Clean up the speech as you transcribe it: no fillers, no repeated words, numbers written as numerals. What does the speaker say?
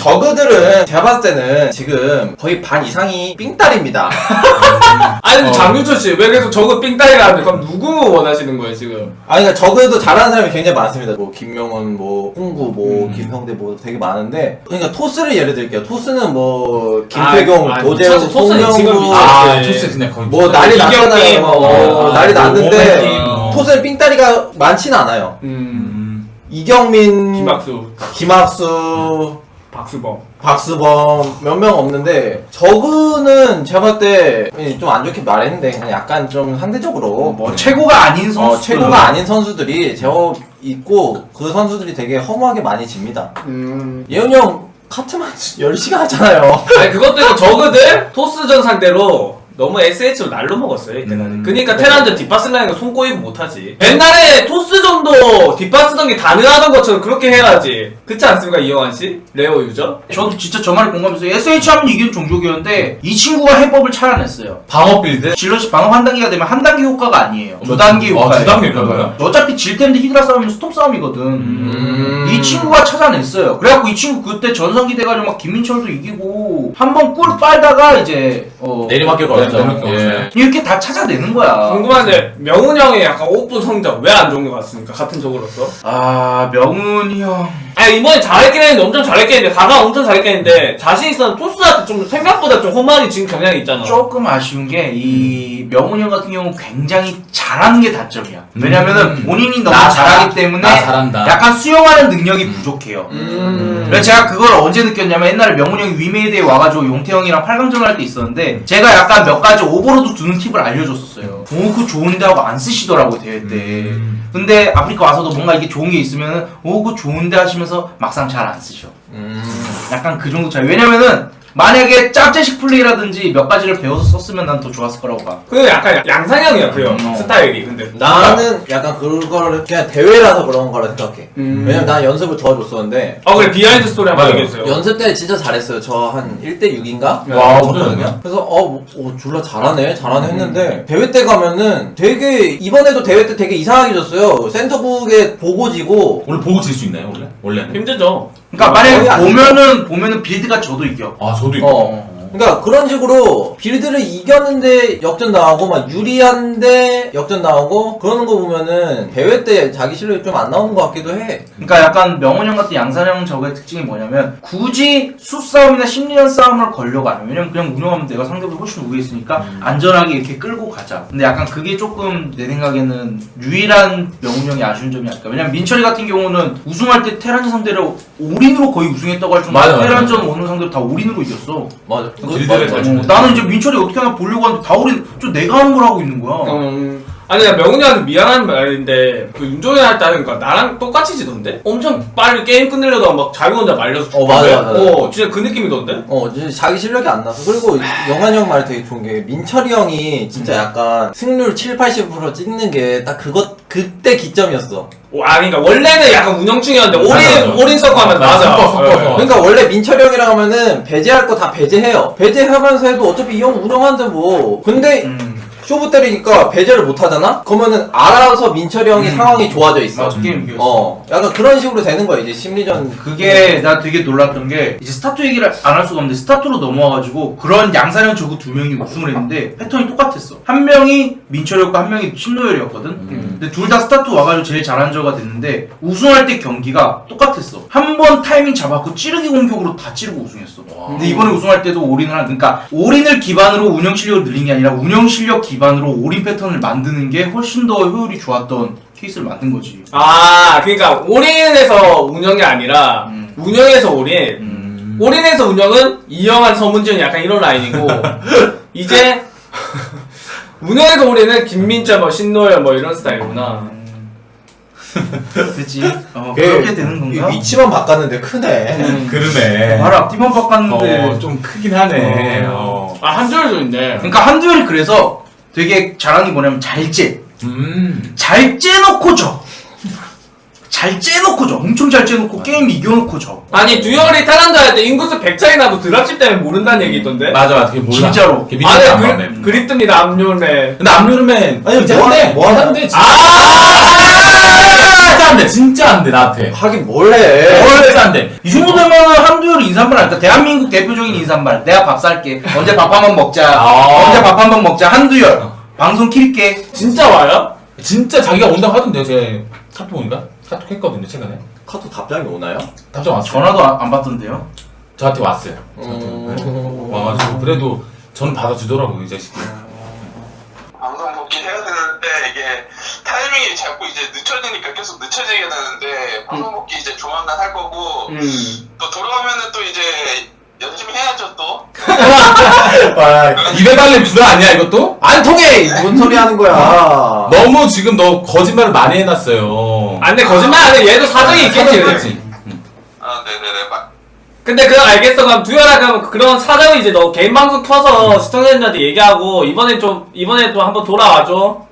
저그들은 제가 봤을 때는 지금 거의 반 이상이 삥딸입니다. 아니 근데 장윤철 씨 왜 계속 저그 삥따리가 하는데 그럼 누구 원하시는 거예요 지금? 아니 그러니까 저그도 잘하는 사람이 굉장히 많습니다. 뭐 김명훈, 뭐 홍구, 뭐 김형대 뭐 되게 많은데 그러니까 토스를 예를 들게요. 토스는 뭐 김태경, 도재욱, 송명구 토스 그냥 거의 뭐 난리 났잖아요. 난리 났는데 뭐 토스는 삥따리가 많지는 않아요. 이경민, 김학수, 박수범 몇 명 없는데 저그는 제가 봤을 때 좀 안 좋게 말했는데 그냥 약간 좀 상대적으로 뭐 최고가 아닌 선수 최고가 아닌 선수들이 제법 있고 그 선수들이 되게 허무하게 많이 집니다. 예은이 형 카트만 10시간 하잖아요. 아니 그것도 있고 저그들 토스전 상대로 너무 SH로 날로 먹었어요 이때까지. 그러니까 테란전 뒷바스 라인을 손 꼬이고 못하지. 옛날에 토스전도 뒷바스던 게 가능하던 것처럼 그렇게 해야지. 그렇지 않습니까 이영환 씨? 레오 유저? 저도 진짜 저 말에 공감했어요. SH 하면 이기는 종족이었는데 이 친구가 해법을 찾아냈어요. 방어 빌드? 질럿이 방어 한 단계가 되면 한 단계 효과가 아니에요. 두 단계 효과예요. 두 단계 효과가요? 어차피 질 텐데 히드라 싸움이면 스톱 싸움이거든. 이 친구가 찾아냈어요. 그래갖고 이 친구 그때 전성기 돼가지고 막 김민철도 이기고 한번 꿀 빨다가 이제 내리막길 걸었죠. 예. 이렇게 다 찾아내는 거야. 궁금한데 명훈 형이 약간 오픈 성적 왜 안 좋은 것 같습니까? 같은 적으로서? 아 명훈이 형. 아니 이번에 잘했긴 했는데 엄청 잘했긴 했는데 4강 엄청 잘했긴 했는데 자신 있었는 토스한테 좀 생각보다 좀 험하게 지금 경향이 있잖아. 조금 아쉬운 게 이 명훈이 형 같은 경우 굉장히 잘하는 게 단점이야. 왜냐면은 본인이 너무 잘하기 때문에 잘한다. 약간 수용하는 능력이 부족해요. 음. 그래서 제가 그걸 언제 느꼈냐면 옛날에 명훈이 형이 위메이드에 와가지고 용태형이랑 8강전을 할 때 있었는데 제가 약간 몇 가지 오버로드 두는 팁을 알려줬었어요. 오 그거 좋은데 하고 안 쓰시더라고 대회 때. 근데 아프리카 와서도 뭔가 이게 좋은 게 있으면은 오 그거 좋은데 하시면서 막상 잘 안 쓰셔. 약간 그 정도 차이. 왜냐면은 만약에 짭제식 플레이라든지 몇 가지를 배워서 썼으면 난 더 좋았을 거라고 봐. 그 약간 양상형이야 그 형 스타일이. 근데 나는 약간 그거를 그냥 대회라서 그런 거라 생각해. 왜냐면 난 연습을 도와줬었는데 그래 비하인드 스토리 한번 얘기해주세요. 연습 때 진짜 잘했어요. 저 한 1대 6인가? 와, 졌거든요. 그래서 졸라 잘하네 했는데 대회 때 가면은 되게 이번에도 대회 때 되게 이상하게 졌어요. 센터북에 보고 지고 원래 보고 질 수 있나요 원래는? 힘들죠. 그러니까 만약에 보면은 빌드가 저도 이겨. 아 저도 있고. 그러니까 그런 식으로 빌드를 이겼는데 역전 나오고 막 유리한데 역전 나오고 그러는 거 보면은 대회 때 자기 실력이 좀 안 나오는 것 같기도 해. 그러니까 약간 명훈 형 같은 양산형 저거의 특징이 뭐냐면 굳이 수싸움이나 심리전 싸움을 걸려고 안 해요. 왜냐면 그냥 운영하면 내가 상대보다 훨씬 우위에 있으니까 안전하게 이렇게 끌고 가자. 근데 약간 그게 조금 내 생각에는 유일한 명훈 형이 아쉬운 점이 아닐까. 왜냐면 민철이 같은 경우는 우승할 때 테란전 상대로 올인으로 거의 우승했다고 할 정도로 테란전 오는 상대로 다 올인으로 이겼어. 맞아. 나는 이제 민철이 어떻게 하나 보려고 하는데 다 올인 좀 내가 하는 걸 하고 있는 거야. 아니 나 명훈이 한테 미안한 말인데 그 윤종현 할 때 하니까 나랑 똑같이 지던데? 엄청 빨리 게임 끝내려다가 막 자기 혼자 말려서 맞아. 진짜 그 느낌이던데? 진짜 자기 실력이 안 나서. 그리고 영환이 형 말이 되게 좋은 게 민철이 형이 진짜 약간 승률 70-80% 찍는 게 딱 그때 기점이었어. 그러니까 원래는 약간 운영충이었는데 올인 섞어 하면 맞아. 그러니까 원래 민철이 형이랑 하면은 배제할 거 다 배제해요. 배제하면서 해도 어차피 이 형 운영하는데 뭐. 근데 쇼부 때리니까 배제를 못 하잖아? 그러면은 알아서 민철이 형이 상황이 좋아져 있어. 맞아, 게임 이겼어. 약간 그런 식으로 되는 거야, 이제 심리전. 그게 나 되게 놀랐던 게 이제 스타트 얘기를 안 할 수가 없는데 스타트로 넘어와가지고 그런 양산형 저그 두 명이 우승을 했는데 패턴이 똑같았어. 한 명이 민철이었고 한 명이 신노열이었거든. 근데 둘 다 스타트 와가지고 제일 잘한 저가 됐는데 우승할 때 경기가 똑같았어. 한 번 타이밍 잡았고 찌르기 공격으로 다 찌르고 우승했어. 근데 이번에 우승할 때도 그러니까 올인을 기반으로 운영 실력을 늘린 게 아니라 운영 실력 기반으로 올인 패턴을 만드는 게 훨씬 더 효율이 좋았던 케이스를 만든 거지. 그러니까 올인에서 운영이 아니라 운영에서 올인. 올인에서 운영은 이영환, 서문지훈 약간 이런 라인이고 이제 운영에서 올인은 김민철, 뭐 신노열 뭐 이런 스타일이구나. 그치? 그렇게 되는 건가? 위치만 바꿨는데 크네. 그러네. 바로 앞뒤만 바꿨는데 좀 크긴 하네. 한조열도 있네. 그러니까 한두열이 그래서 되게 잘하는 게 뭐냐면 잘 째놓고 져. 잘 째놓고 져. 엄청 잘 째놓고 게임 이겨놓고 져. 아니 듀얼이 타란다 할 때 인구수 100차이 나도 드랍십 때문에 모른다는 얘기 있던데? 맞아. 그게 몰라. 진짜로. 그립 뜹니다 암요네. 근데 암요르맨 아니, 한데 뭐 하나? 한데 진짜 안 돼, 나한테. 하긴 뭘 해. 진짜 안 돼. 이 정도 되면은 한두열 인사말 할까? 대한민국 대표적인 인사말. 내가 밥 살게. 언제 밥 한번 먹자. 언제 밥 한번 먹자. 한두열. 방송 킬게. 진짜 와요? 진짜 자기가 온다고 하던데요, 제 카톡 보니까? 카톡 했거든요, 최근에. 카톡 답장이 오나요? 답장 왔어요. 전화도 안 받던데요? 저한테 왔어요. 와가지고, 그래도 저는 받아주더라고요, 이 자식이. 방송 복귀해야 되는데 이게 타이밍이 자꾸 이제 늦춰지니까 계속 늦춰지게 되는데 방송 복귀 이제 조만간 할 거고 또 돌아오면은 또 이제 열심히 해야죠 또. 입에 발린 불화 아니야, 이것도? 안 통해! 뭔 소리 하는 거야. 너무 지금 너 거짓말을 많이 해놨어요. 안 돼, 거짓말 안 해. 얘도 사정이 있겠지. 그랬지. 아 네네네. 근데 그럼 알겠어. 그럼 두열아, 그럼 그런 사정을 이제 너 개인 방송 켜서 시청자들한테 얘기하고, 이번에 또 한번 돌아와줘.